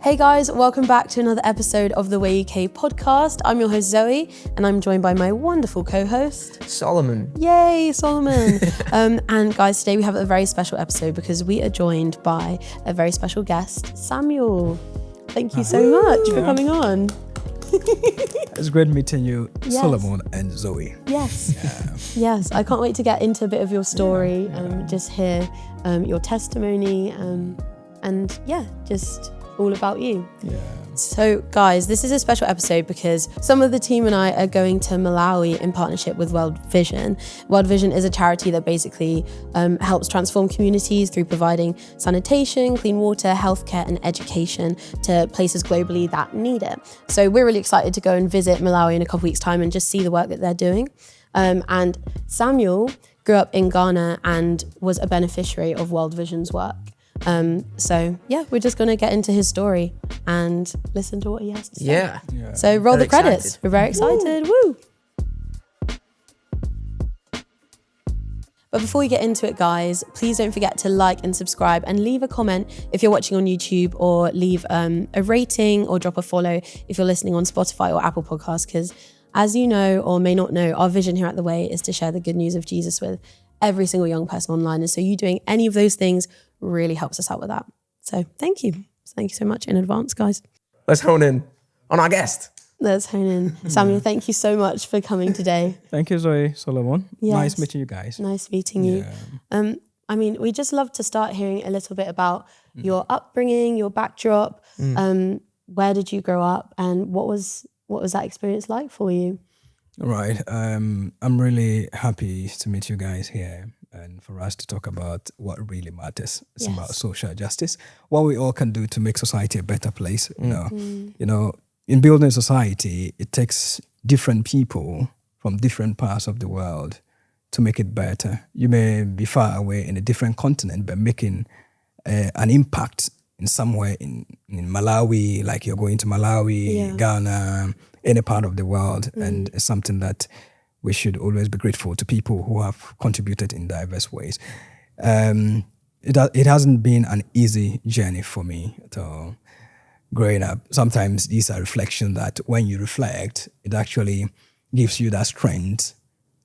Hey guys, welcome back to another episode of the Way UK podcast. I'm your host Zoe, and I'm joined by my wonderful co-host Solomon. Yay, Solomon! And guys, today we have a very special episode because we are joined by a very special guest, Samuel. Thank you so much for coming on. It's great meeting you, Yes. Solomon and Zoe. Yes. Yes, I can't wait to get into a bit of your story, just hear your testimony, and just all about you. Yeah. So guys, this is a special episode because some of the team and I are going to Malawi in partnership with World Vision. World Vision is a charity that basically helps transform communities through providing sanitation, clean water, healthcare and education to places globally that need it. So we're really excited to go and visit Malawi in a couple weeks' time and just see the work that they're doing. And Samuel grew up in Ghana and was a beneficiary of World Vision's work. We're just going to get into his story and listen to what he has to say. Yeah. So roll Very the credits. excited. We're very excited. Woo! But before we get into it, guys, please don't forget to like and subscribe and leave a comment if you're watching on YouTube, or leave a rating or drop a follow if you're listening on Spotify or Apple Podcasts, because as you know or may not know, our vision here at The Way is to share the good news of Jesus with every single young person online. And so you doing any of those things really helps us out with that. So thank you. Thank you so much in advance, guys. Let's hone in on our guest. Let's hone in. Samuel, thank you so much for coming today. Thank you, Zoe, Solomon. Yes. Nice meeting you guys. Nice meeting you. We'd just love to start hearing a little bit about your upbringing, your backdrop. Where did you grow up, and what was that experience like for you? Right. I'm really happy to meet you guys here and for us to talk about what really matters. It's about social justice, what we all can do to make society a better place. You know, in building society, it takes different people from different parts of the world to make it better. You may be far away in a different continent, but making an impact in somewhere in Malawi, like you're going to Malawi, Ghana, any part of the world. And it's something that we should always be grateful to people who have contributed in diverse ways. It hasn't been an easy journey for me at all. Growing up, sometimes these are reflections that when you reflect, it actually gives you that strength,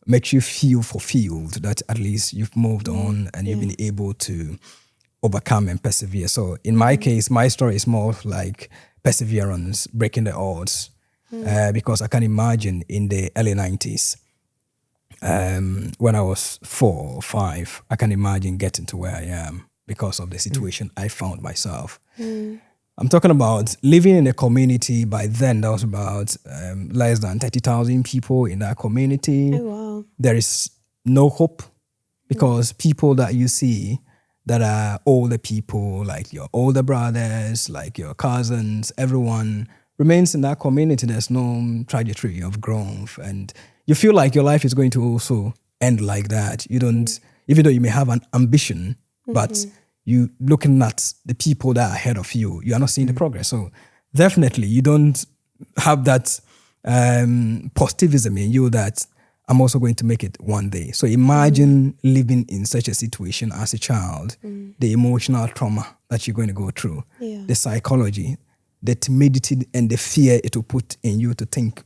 makes you feel fulfilled that at least you've moved on and you've been able to overcome and persevere. So in my case, my story is more like perseverance, breaking the odds, because I can imagine in the early 90s, when I was 4 or 5, I can imagine getting to where I am because of the situation I found myself. I'm talking about living in a community. By then, there was about less than 30,000 people in that community. Oh, wow. There is no hope because people that you see that are older people, like your older brothers, like your cousins, everyone remains in that community. There's no trajectory of growth. And you feel like your life is going to also end like that. You don't, even though you may have an ambition, but you looking at the people that are ahead of you, you are not seeing the progress. So definitely you don't have that positivism in you that I'm also going to make it one day. So imagine living in such a situation as a child, the emotional trauma that you're going to go through, the psychology, the timidity and the fear it will put in you to think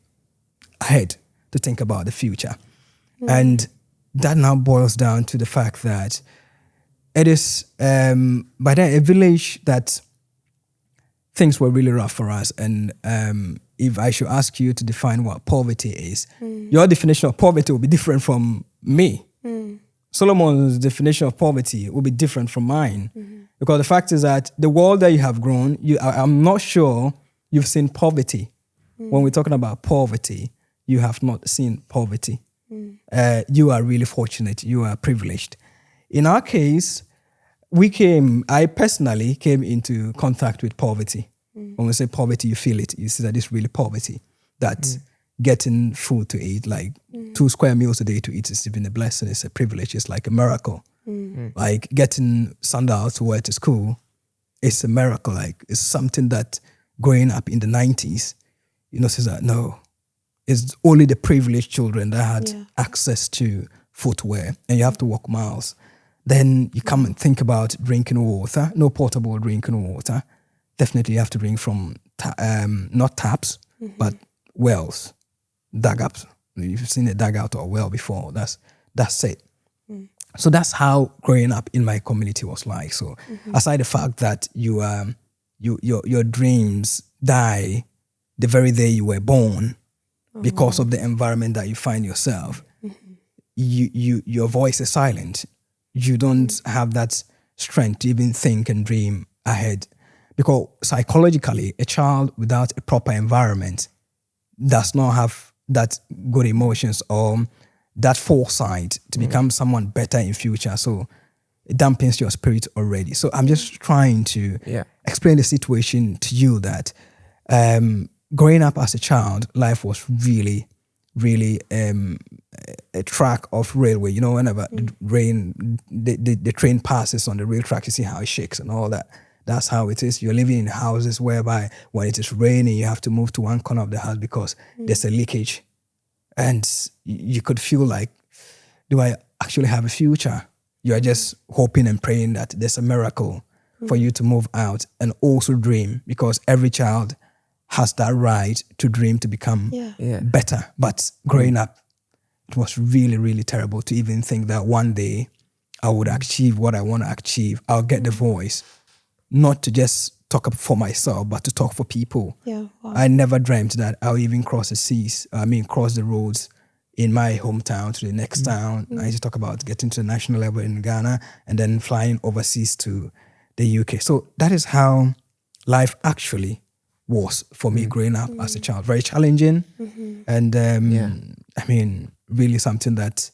ahead, to think about the future. And that now boils down to the fact that it is, by then, a village that things were really rough for us. And if I should ask you to define what poverty is, your definition of poverty will be different from me. Solomon's definition of poverty will be different from mine. Because the fact is that the world that you have grown, I'm not sure you've seen poverty. When we're talking about poverty, you have not seen poverty. You are really fortunate. You are privileged. In our case, I personally came into contact with poverty. When we say poverty, you feel it. You see that it's really poverty. That getting food to eat, like 2 square meals a day to eat, is even a blessing. It's a privilege. It's like a miracle. Like getting sandals to wear to school, it's a miracle. Like it's something that growing up in the 90s, you know, says that no, it's only the privileged children that had access to footwear, and you have to walk miles. Then you come and think about drinking water, no portable drinking water. definitely you have to drink from not taps, but wells, dug up. If you've seen a dugout or a well before, that's it. So that's how growing up in my community was like. So aside the fact that your dreams die the very day you were born because of the environment that you find yourself, your voice is silent. You don't have that strength to even think and dream ahead. Because psychologically, a child without a proper environment does not have that good emotions or that foresight to become someone better in future. So it dampens your spirit already. So I'm just trying to explain the situation to you that growing up as a child, life was really, really a track of railway. You know, whenever the train passes on the rail track, you see how it shakes and all that. That's how it is. You're living in houses whereby when it is raining, you have to move to one corner of the house because there's a leakage. And you could feel like, do I actually have a future? You are just hoping and praying that there's a miracle for you to move out and also dream, because every child has that right to dream to become better. But growing up, it was really, really terrible to even think that one day I would achieve what I want to achieve. I'll get the voice, not to just talk for myself, but to talk for people. Yeah, wow. I never dreamt that I'll even cross the roads in my hometown to the next town. I used to talk about getting to the national level in Ghana and then flying overseas to the UK. So that is how life actually was for me growing up as a child. Very challenging. And I mean, really something that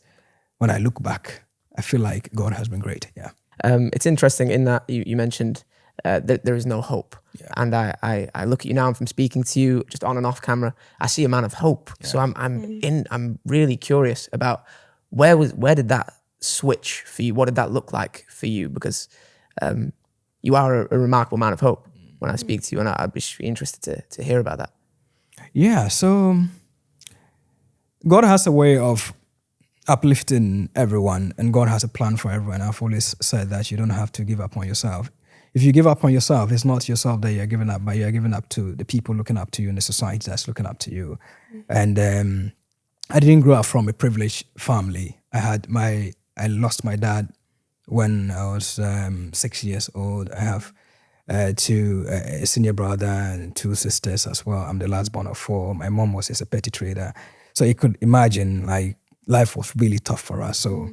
when I look back, I feel like God has been great. Yeah. It's interesting in that you mentioned that there is no hope. Yeah. And I look at you now, and from speaking to you just on and off camera, I see a man of hope. Yeah. So I'm really curious about where did that switch for you? What did that look like for you? Because you are a remarkable man of hope when I speak to you, and I'd be interested to hear about that. Yeah, so God has a way of uplifting everyone, and God has a plan for everyone. I've always said that you don't have to give up on yourself. If you give up on yourself, it's not yourself that you're giving up, but you're giving up to the people looking up to you and the society that's looking up to you. And I didn't grow up from a privileged family. I lost my dad when I was 6 years old. I have a senior brother and 2 sisters as well. I'm the last born of 4. My mom was just a petty trader. So you could imagine, like, life was really tough for us. So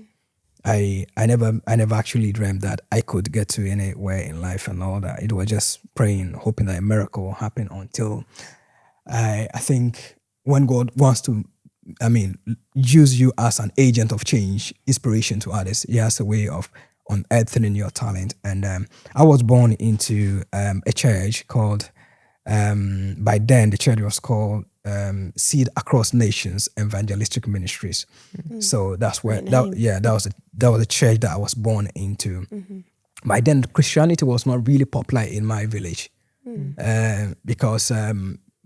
I never actually dreamt that I could get to anywhere in life and all that. It was just praying, hoping that a miracle will happen until I think when God wants to, use you as an agent of change, inspiration to others, He has a way of unearthing your talent. And I was born into a church called, by then the church was called Seed Across Nations Evangelistic Ministries. So that's where that was a church that I was born into. By then Christianity was not really popular in my village because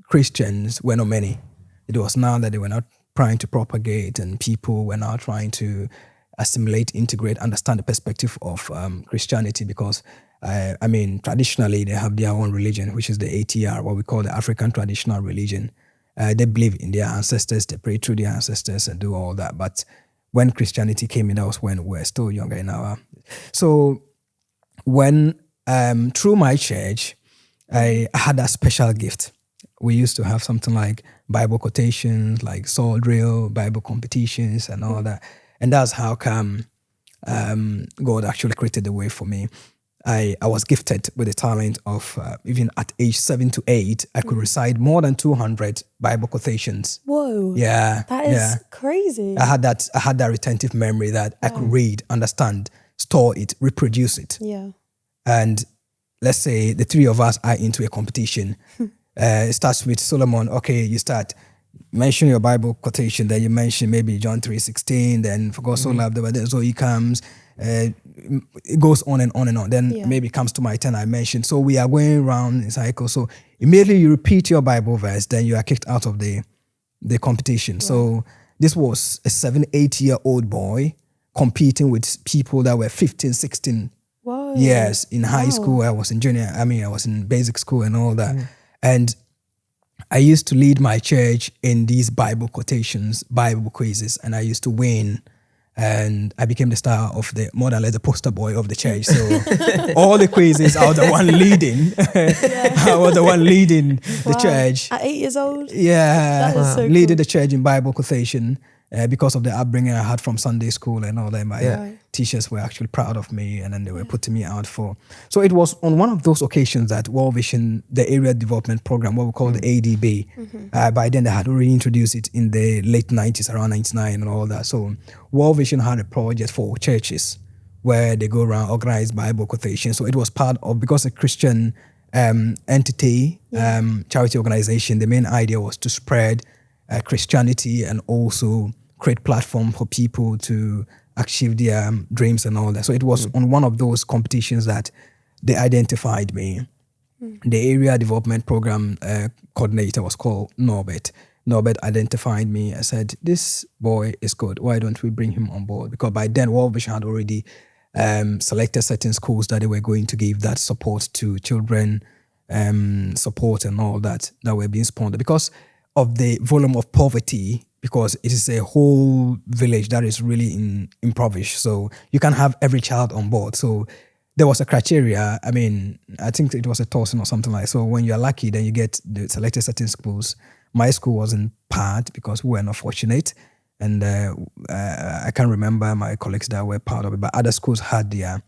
Christians were not many. It was now that they were not trying to propagate, and people were now trying to assimilate, integrate, understand the perspective of Christianity, because traditionally they have their own religion, which is the ATR, what we call the African traditional religion. They believe in their ancestors, they pray through their ancestors and do all that. But when Christianity came in, that was when we were still younger in our... So when, through my church, I had a special gift. We used to have something like Bible quotations, like soul drill, Bible competitions and all that. And that's how come God actually created the way for me. I was gifted with the talent of, even at age 7 to 8, I could recite more than 200 Bible quotations. Whoa. Yeah. That is crazy. I had that retentive memory that I could read, understand, store it, reproduce it. Yeah. And let's say the 3 of us are into a competition. It starts with Solomon. Okay, you start. Mention your Bible quotation, then you mention maybe John 3:16, then for God so loved the world, then Zoe comes. It goes on and on and on. Then maybe it comes to my turn, I mentioned. So we are going around in cycles. So immediately you repeat your Bible verse, then you are kicked out of the competition. Right. So this was a 7-8-year-old boy competing with people that were 15, 16. Whoa. Yes, in high school, I was in basic school and all that. And I used to lead my church in these Bible quotations, Bible quizzes, and I used to win. And I became the star of more than less the poster boy of the church. So all the quizzes, I was the one leading. I was the one leading the church. At 8 years old? Yeah. That is so leading cool. the church in Bible quotation. Because of the upbringing I had from Sunday school and all that, my teachers were actually proud of me, and then they were putting me out for. So it was on one of those occasions that World Vision, the Area Development Program, what we call the ADB, by then they had already introduced it in the late 90s, around 99 and all that. So World Vision had a project for churches where they go around organize Bible quotation. So it was part of, because a Christian entity, charity organization, the main idea was to spread Christianity and also create platform for people to achieve their dreams and all that. So it was on one of those competitions that they identified me. The area development program coordinator was called Norbert. Norbert identified me and said, this boy is good. Why don't we bring him on board? Because by then, World Vision had already selected certain schools that they were going to give that support to children, support and all that were being sponsored. Because of the volume of poverty, because it is a whole village that is really impoverished. So you can't have every child on board. So there was a criteria. I mean, I think it was a tossing or something like that. So when you're lucky, then you get the selected certain schools. My school wasn't part because we were not fortunate. And I can't remember my colleagues that were part of it, but other schools had their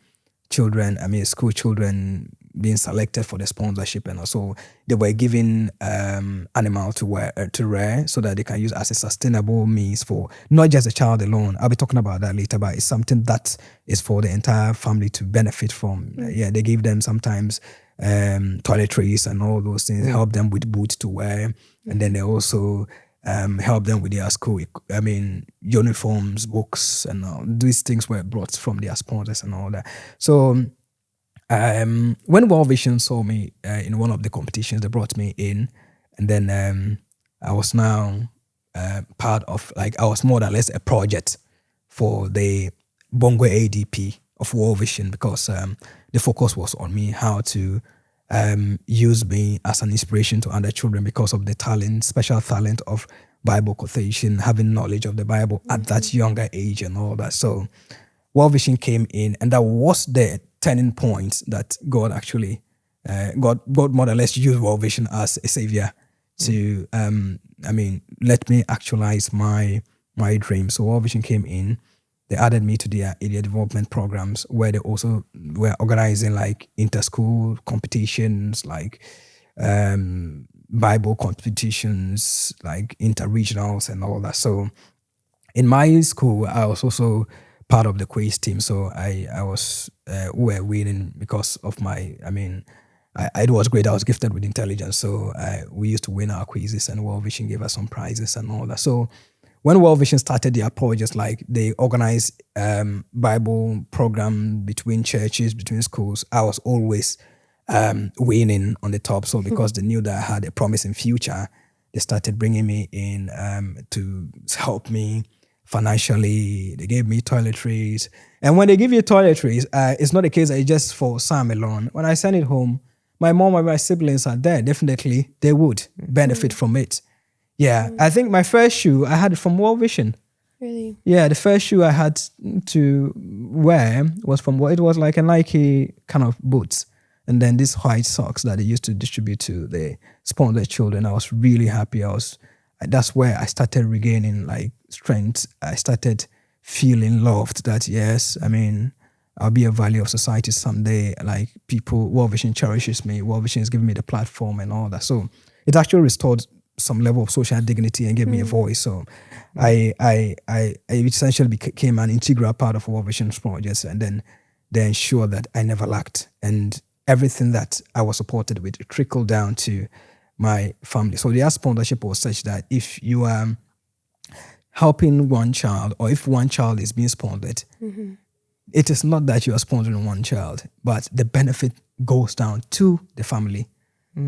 children, school children being selected for the sponsorship, and also they were given animal to rear so that they can use as a sustainable means for not just the child alone. I'll be talking about that later, but it's something that is for the entire family to benefit from. They give them sometimes toiletries and all those things, help them with boots to wear, and then they also help them with their school, uniforms, books, and all these things were brought from their sponsors and all that. So when World Vision saw me in one of the competitions, they brought me in, and then I was now part of, I was more or less a project for the Bongo ADP of World Vision, because the focus was on me, how to use me as an inspiration to other children because of the special talent of Bible quotation, having knowledge of the Bible at that younger age and all that. So World Vision came in, and that was the turning point that God actually, God more or less used World Vision as a savior to, let me actualize my dream. So World Vision came in. They added me to their area development programs, where they also were organizing inter-school competitions, Bible competitions, inter-regionals and all that. So in my school, I was also part of the quiz team. So I was, we were winning because of my, it was great. I was gifted with intelligence. So we used to win our quizzes, and World Vision gave us some prizes and all that. So when World Vision started their projects, they organized Bible program between churches, between schools, I was always winning on the top. So because they knew that I had a promising future, they started bringing me in to help me financially. They gave me toiletries. And when they give you toiletries, it's not a case that it's just for Sam alone. When I send it home, my mom and my siblings are there. Definitely, they would benefit from it. Yeah, I think my first shoe, I had it from World Vision. Really? Yeah, the first shoe I had to wear was it was like a Nike kind of boots. And then these white socks that they used to distribute to the sponsored children. I was really happy. That's where I started regaining strength. I started feeling loved, that yes, I'll be a value of society someday. People, World Vision cherishes me. World Vision is giving me the platform and all that. So it actually restored some level of social dignity and gave me a voice. So I essentially became an integral part of World Vision's projects, and then they ensured that I never lacked. And everything that I was supported with trickled down to my family. So their sponsorship was such that if you are helping one child, or if one child is being sponsored, it is not that you are sponsoring one child, but the benefit goes down to the family.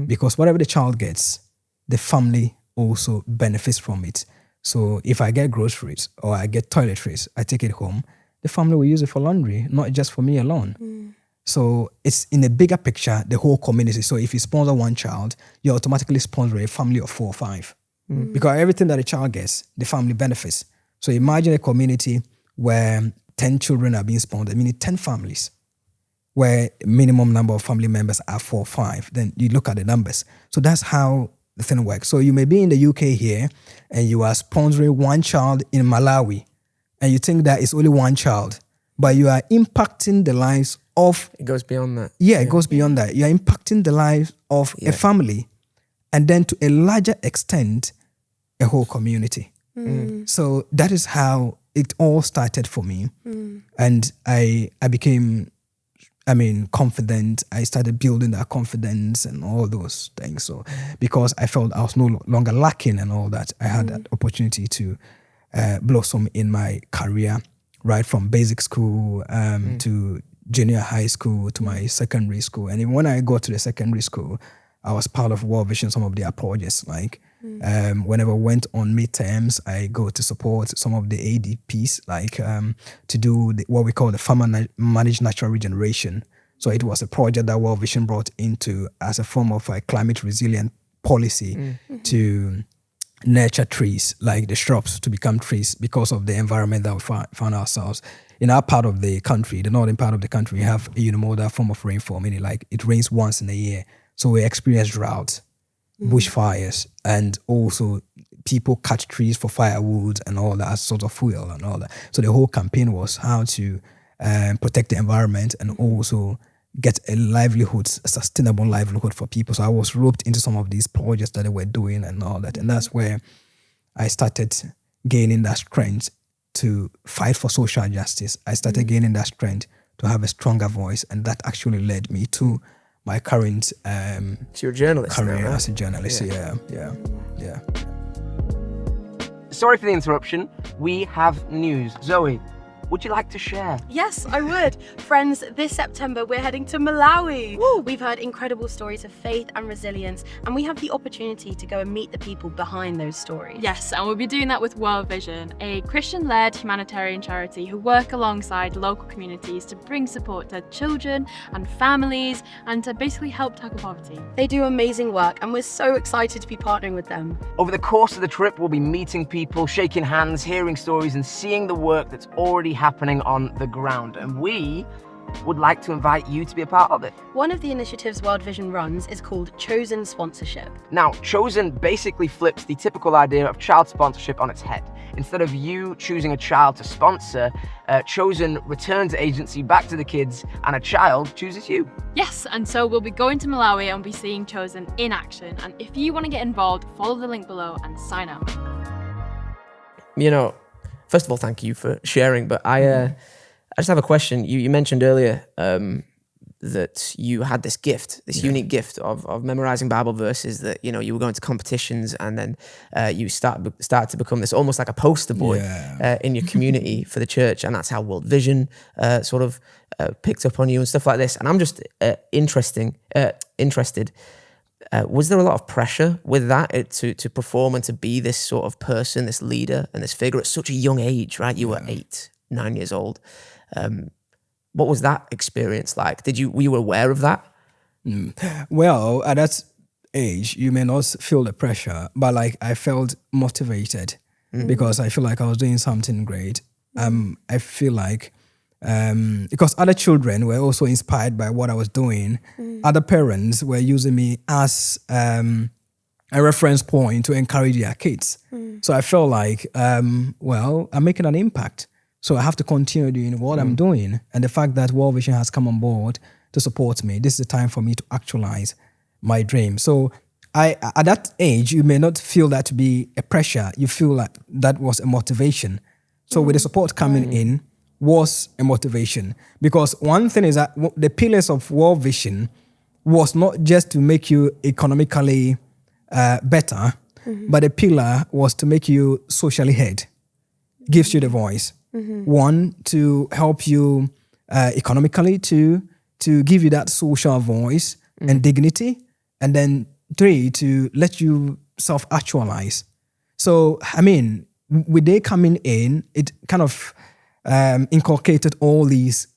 Because whatever the child gets, the family also benefits from it. So if I get groceries or I get toiletries, I take it home, the family will use it for laundry, not just for me alone. So it's in a bigger picture, the whole community. So if you sponsor one child, you automatically sponsor a family of 4 or 5. Because everything that a child gets, the family benefits. So imagine a community where 10 children are being sponsored, meaning 10 families, where minimum number of family members are 4 or 5. Then you look at the numbers. So that's how the thing works. So you may be in the UK here and you are sponsoring one child in Malawi and you think that it's only one child, but you are impacting the lives of... It goes beyond that. Yeah, it goes beyond that. You are impacting the lives of a family and then to a larger extent, a whole community. So that is how it all started for me. And I became... confident. I started building that confidence and all those things. So because I felt I was no longer lacking and all that, I had that opportunity to blossom in my career, right from basic school to junior high school to my secondary school. And even when I got to the secondary school, I was part of World Vision, some of their projects. Like whenever I went on midterms, I go to support some of the ADPs, like to do what we call the Farmer Managed Natural Regeneration. So it was a project that World Vision brought into as a form of a climate resilient policy to nurture trees, like the shrubs to become trees because of the environment that we found ourselves. In our part of the country, the northern part of the country, we have a unimodal form of rainfall, meaning like it rains once in a year. So we experience drought, bushfires, and also people cut trees for firewood and all that as sort of fuel and all that. So the whole campaign was how to protect the environment and also get a livelihood, a sustainable livelihood for people. So I was roped into some of these projects that they were doing and all that. And that's where I started gaining that strength to fight for social justice. I started gaining that strength to have a stronger voice. And that actually led me to my current So you're a journalist career now, right? as a journalist. Yeah. Sorry for the interruption. We have news. Zoe, would you like to share? Yes, I would. Friends, this September we're heading to Malawi. Woo! We've heard incredible stories of faith and resilience, and we have the opportunity to go and meet the people behind those stories. Yes, and we'll be doing that with World Vision, a Christian-led humanitarian charity who work alongside local communities to bring support to children and families and to basically help tackle poverty. They do amazing work, and we're so excited to be partnering with them. Over the course of the trip, we'll be meeting people, shaking hands, hearing stories, and seeing the work that's already happening on the ground. And we would like to invite you to be a part of it. One of the initiatives World Vision runs is called Chosen Sponsorship. Now, Chosen basically flips the typical idea of child sponsorship on its head. Instead of you choosing a child to sponsor, Chosen returns agency back to the kids and a child chooses you. Yes, and so we'll be going to Malawi and be seeing Chosen in action. And if you want to get involved, follow the link below and sign up. You know, first of all, thank you for sharing, but I just have a question. You mentioned earlier that you had this gift, this unique gift of memorizing Bible verses, that, you know, you were going to competitions and then you start to become this almost like a poster boy in your community for the church. And that's how World Vision sort of picked up on you and stuff like this. And I'm just interested. Was there a lot of pressure with that to perform and to be this sort of person, this leader and this figure at such a young age, right? You were 8, 9 years old. What was that experience like? Were you aware of that? Well, at that age, you may not feel the pressure, but like I felt motivated because I feel like I was doing something great. I feel like because other children were also inspired by what I was doing. Other parents were using me as a reference point to encourage their kids. So I felt like, well, I'm making an impact. So I have to continue doing what I'm doing. And the fact that World Vision has come on board to support me, this is the time for me to actualize my dream. So at that age, you may not feel that to be a pressure. You feel like that was a motivation. So with the support coming in was a motivation. Because one thing is that the pillars of World Vision was not just to make you economically better, but the pillar was to make you socially heard. Gives you the voice. One, to help you economically, to give you that social voice and dignity. And then 3, to let you self-actualize. So, I mean, with they coming in, it kind of inculcated all these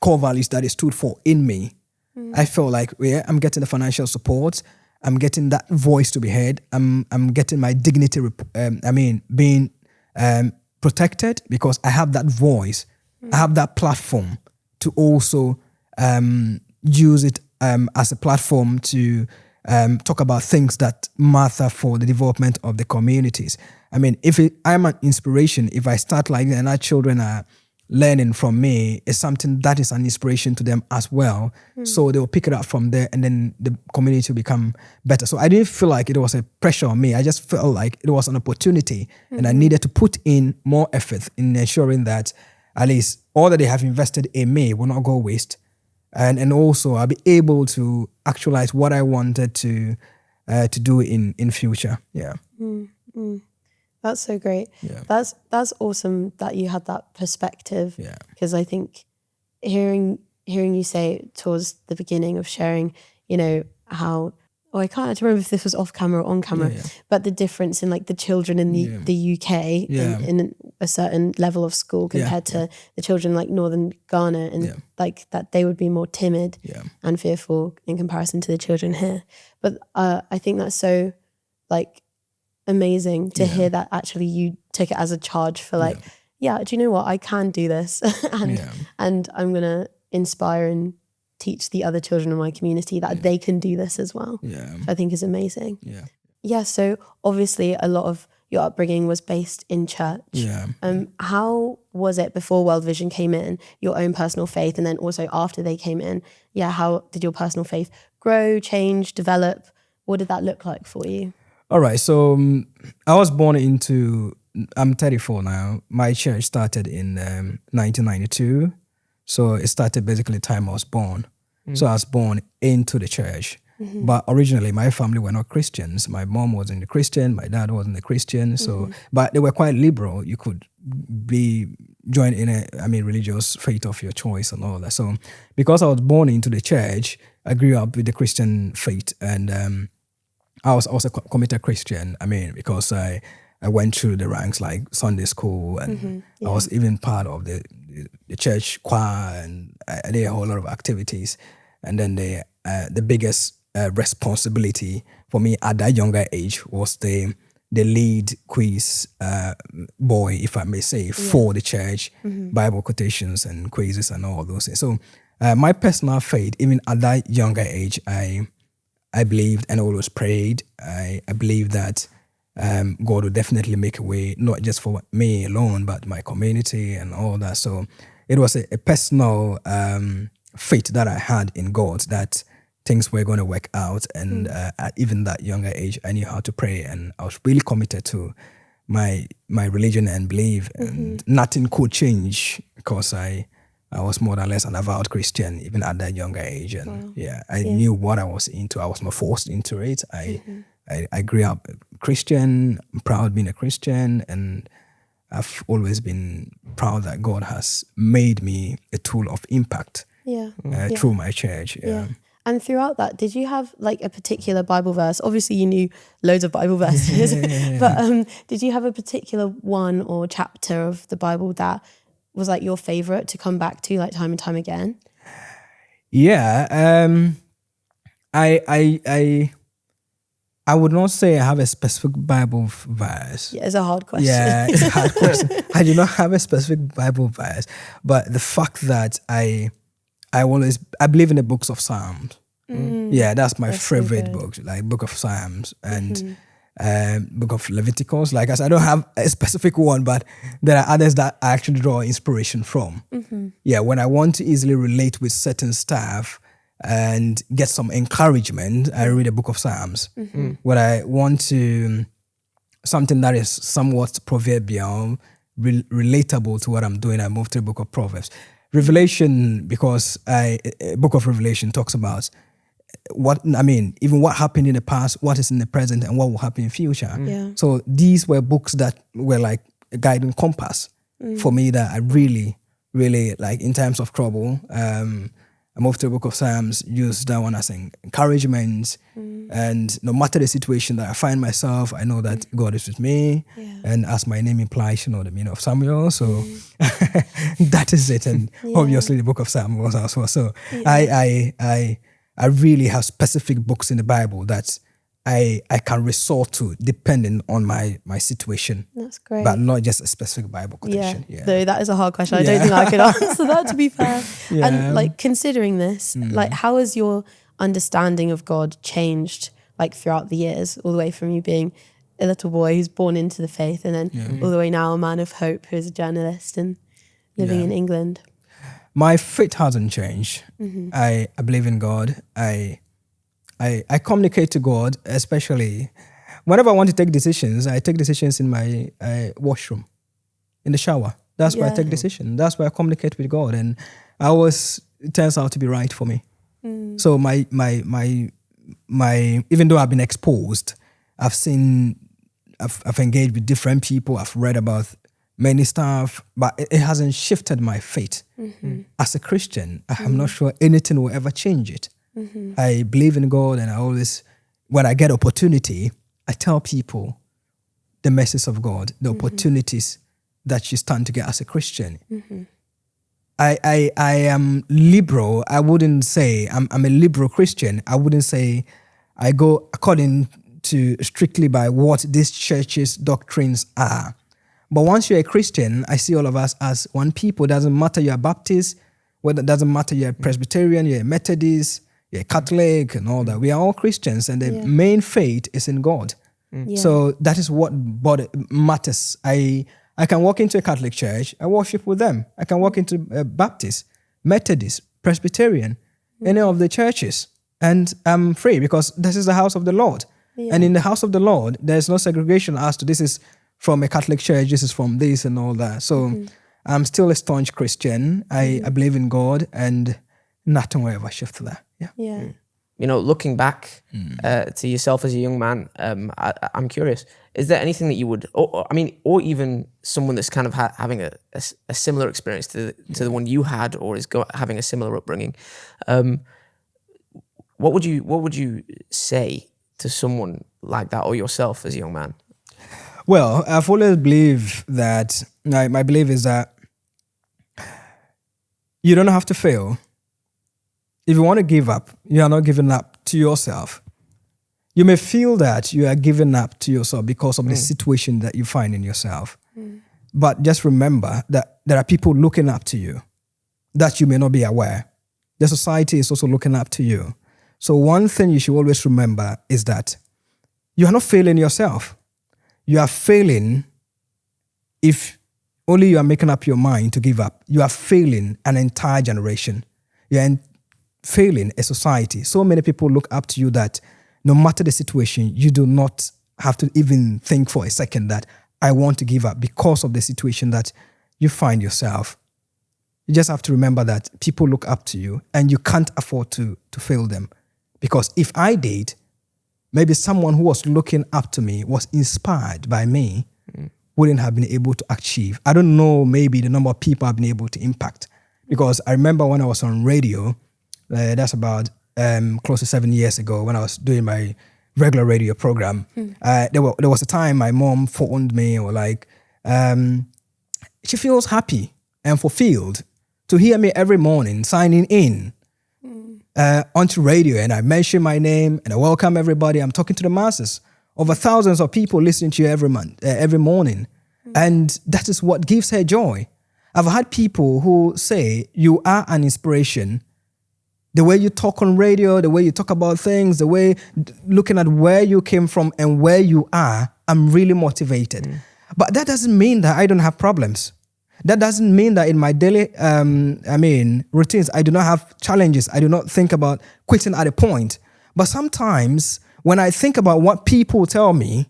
core values that it stood for in me. I felt like, I'm getting the financial support. I'm getting that voice to be heard. I'm getting my dignity, being protected because I have that voice. I have that platform to also use it as a platform to talk about things that matter for the development of the communities. I mean, I'm an inspiration, if I start like that and our children are learning from me, it's something that is an inspiration to them as well. So they'll pick it up from there and then the community will become better. So I didn't feel like it was a pressure on me. I just felt like it was an opportunity and I needed to put in more effort in ensuring that at least all that they have invested in me will not go waste. And also I'll be able to actualize what I wanted to do in future. Yeah. That's so great. Yeah. That's awesome that you had that perspective. Yeah. Because I think hearing you say towards the beginning of sharing, how I can't actually remember if this was off camera or on camera, but the difference in like the children in the UK in a certain level of school compared to the children like Northern Ghana and like that they would be more timid and fearful in comparison to the children here. But I think that's so like amazing to hear that actually you took it as a charge for like, do you know what? I can do this and I'm going to inspire and teach the other children in my community that they can do this as well. Which I think is amazing. So obviously a lot of your upbringing was based in church. How was it before World Vision came in, your own personal faith, and then also after they came in? How did your personal faith grow, change, develop? What did that look like for you? All right, so I was born I'm 34 now. My church started in 1992. So it started basically the time I was born. So I was born into the church. But originally my family were not Christians. My mom wasn't a Christian, my dad wasn't a Christian. So, but they were quite liberal. You could be joined in religious faith of your choice and all that. So because I was born into the church, I grew up with the Christian faith and I was also a committed Christian. Because I went through the ranks like Sunday school and I was even part of the church choir and I did a whole lot of activities. And then the biggest responsibility for me at that younger age was the lead quiz boy, if I may say, for the church, Bible quotations and quizzes and all those things. So my personal faith, even at that younger age, I believed and always prayed. I believed that God would definitely make a way, not just for me alone, but my community and all that. So it was a personal faith that I had in God that things were going to work out. And at even that younger age, I knew how to pray and I was really committed to my religion and belief. And nothing could change because I was more or less an avowed Christian even at that younger age. And I knew what I was into. I was not forced into it. I grew up Christian, proud being a Christian, and I've always been proud that God has made me a tool of impact through my church. And throughout that, did you have like a particular Bible verse? Obviously you knew loads of Bible verses, but did you have a particular one or chapter of the Bible that was like your favorite to come back to like time and time again? I would not say I have a specific Bible verse. Yeah, it's a hard question. Yeah, it's a hard question. I do not have a specific Bible verse, but the fact that I believe in the books of Psalms. That's my favorite book, like Book of Psalms and Book of Leviticus. Like I said, I don't have a specific one, but there are others that I actually draw inspiration from. When I want to easily relate with certain stuff and get some encouragement, I read a Book of Psalms. When I want to something that is somewhat proverbial, relatable to what I'm doing, I move to the Book of Proverbs. Revelation, because Book of Revelation talks about even what happened in the past, what is in the present, and what will happen in future. So these were books that were like a guiding compass for me that I really, really like in times of trouble. I moved to the book of Psalms, use that one as an encouragement. And no matter the situation that I find myself, I know that God is with me. Yeah. And as my name implies, the meaning of Samuel. So that is it. And obviously the book of Samuel as well. So I really have specific books in the Bible that I can resort to depending on my situation. That's great. But not just a specific Bible quotation. Yeah. Though that is a hard question. I don't think I could answer that, to be fair. Yeah. And like considering this, like how has your understanding of God changed like throughout the years, all the way from you being a little boy who's born into the faith and then all the way now a man of hope who's a journalist and living in England? My faith hasn't changed. I believe in God. I communicate to God, especially whenever I want to take decisions. I take decisions in my washroom, in the shower. That's where I take decisions. That's where I communicate with God, and it turns out to be right for me. So my even though I've been exposed, I've engaged with different people. I've read about many stuff, but it hasn't shifted my faith. As a Christian, I'm not sure anything will ever change it. I believe in God, and I always, when I get opportunity, I tell people the message of God, the opportunities that you stand to get as a Christian. I am liberal. I wouldn't say I'm a liberal Christian. I wouldn't say I go according to strictly by what this church's doctrines are. But once you're a Christian, I see all of us as one people. It doesn't matter you're Baptist, whether it doesn't matter you're a Presbyterian, you're a Methodist, you're a Catholic and all that. We are all Christians, and the main faith is in God. So that is what matters. I can walk into a Catholic church, I worship with them. I can walk into a Baptist, Methodist, Presbyterian, any of the churches, and I'm free because this is the house of the Lord. And in the house of the Lord, there's no segregation as to this is from a Catholic church, this is from this and all that. So I'm still a staunch Christian. I believe in God, and nothing will ever shift that. Yeah. Looking back to yourself as a young man, I'm curious, is there anything that you would, or even someone that's kind of having a similar experience to the one you had, or is having a similar upbringing, what would you say to someone like that, or yourself as a young man? Well, I've always believed that, my belief is that you don't have to fail. If you want to give up, you are not giving up to yourself. You may feel that you are giving up to yourself because of the situation that you find in yourself. But just remember that there are people looking up to you that you may not be aware. The society is also looking up to you. So one thing you should always remember is that you are not failing yourself. You are failing if only you are making up your mind to give up. You are failing an entire generation. You are failing a society. So many people look up to you that no matter the situation, you do not have to even think for a second that I want to give up because of the situation that you find yourself. You just have to remember that people look up to you and you can't afford to fail them. Because if I did, maybe someone who was looking up to me, was inspired by me, wouldn't have been able to achieve. I don't know maybe the number of people I've been able to impact. Because I remember when I was on radio, that's about close to 7 years ago when I was doing my regular radio program. There was a time my mom phoned me or she feels happy and fulfilled to hear me every morning signing in onto radio, and I mention my name and I welcome everybody. I'm talking to the masses, over thousands of people listening to you every morning. And that is what gives her joy. I've had people who say, you are an inspiration. The way you talk on radio, the way you talk about things, the way looking at where you came from and where you are, I'm really motivated. But that doesn't mean that I don't have problems. That doesn't mean that in my daily, routines, I do not have challenges. I do not think about quitting at a point. But sometimes when I think about what people tell me,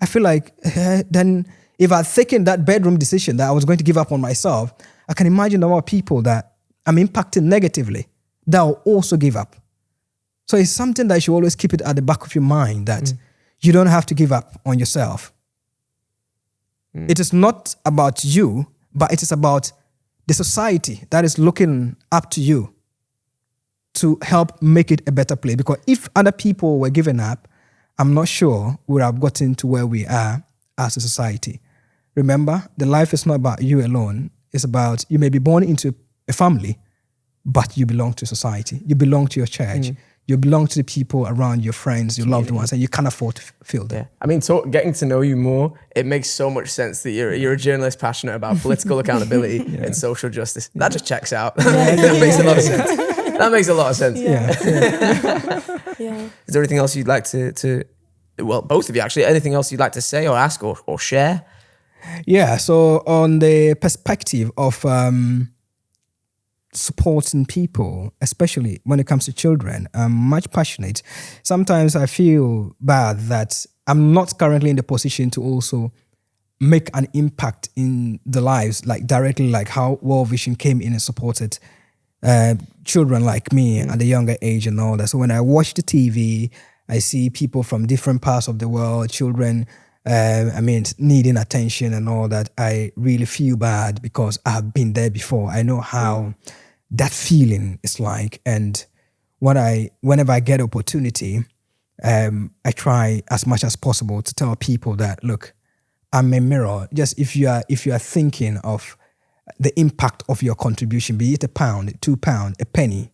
I feel like then if I'd taken that bedroom decision that I was going to give up on myself, I can imagine the number of people that I'm impacting negatively that will also give up. So it's something that you should always keep it at the back of your mind that you don't have to give up on yourself. It is not about you, but it is about the society that is looking up to you. to help make it a better place. Because if other people were given up, I'm not sure we would have gotten to where we are as a society. Remember, the life is not about you alone. It's about, you may be born into a family, but you belong to society. You belong to your church. You belong to the people around, your friends, your loved ones, and you can't afford to feel that. Yeah. I mean, getting to know you more, it makes so much sense that you're a journalist passionate about political accountability and social justice. That just checks out. That makes a lot of sense. That makes a lot of sense. Yeah. Is there anything else you'd like to well, both of you actually, anything else you'd like to say or ask or share? Yeah, so on the perspective of supporting people, especially when it comes to children, I'm much passionate. Sometimes I feel bad that I'm not currently in the position to also make an impact in the lives, like directly, like how World Vision came in and supported children like me at a younger age and all that. So when I watch the TV, I see people from different parts of the world, children, needing attention and all that. I really feel bad because I've been there before. I know how that feeling is like. And whenever I get opportunity, I try as much as possible to tell people that, look, I'm a mirror. Just if you are thinking of the impact of your contribution, be it £1, £2, a penny,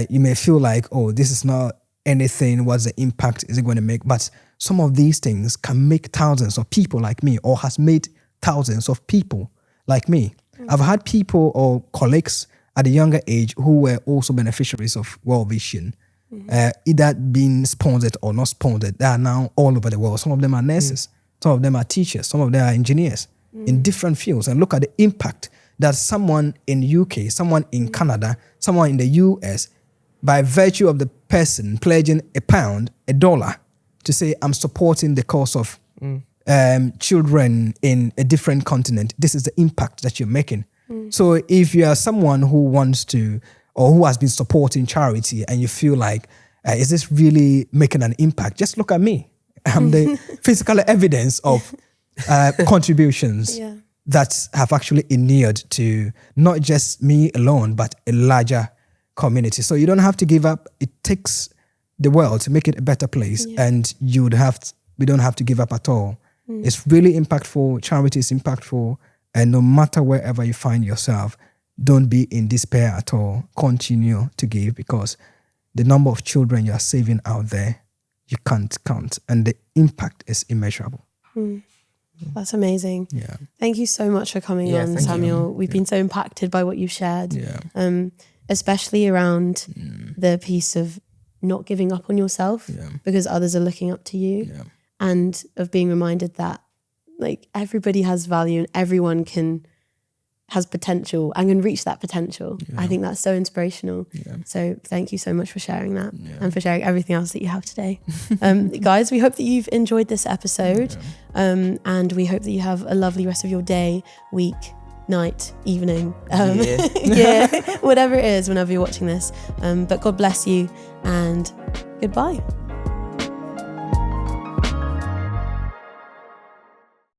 you may feel like, oh, this is not anything. What's the impact is it going to make? But some of these things can make thousands of people like me, or has made thousands of people like me. I've had people or colleagues at a younger age who were also beneficiaries of World Vision, either being sponsored or not sponsored. They are now all over the world. Some of them are nurses, some of them are teachers, some of them are engineers in different fields. And look at the impact that someone in UK, someone in Canada, someone in the US, by virtue of the person pledging £1, $1, to say, I'm supporting the cause of children in a different continent. This is the impact that you're making. So if you are someone who wants to, or who has been supporting charity, and you feel like, is this really making an impact? Just look at me. I'm the physical evidence of contributions that have actually inured to not just me alone, but a larger community. So you don't have to give up. It takes the world to make it a better place, and we don't have to give up at all. It's really impactful. Charity is impactful. And no matter wherever you find yourself, don't be in despair at all. Continue to give, because the number of children you are saving out there, you can't count. And the impact is immeasurable. That's amazing. Yeah. Thank you so much for coming on, Samuel. We've been so impacted by what you've shared, especially around the piece of not giving up on yourself because others are looking up to you, and of being reminded that like everybody has value and everyone has potential and can reach that potential. I think that's so inspirational. So thank you so much for sharing that and for sharing everything else that you have today. Guys, we hope that you've enjoyed this episode, and we hope that you have a lovely rest of your day, week, night, evening, whatever it is, whenever you're watching this. But God bless you, and goodbye.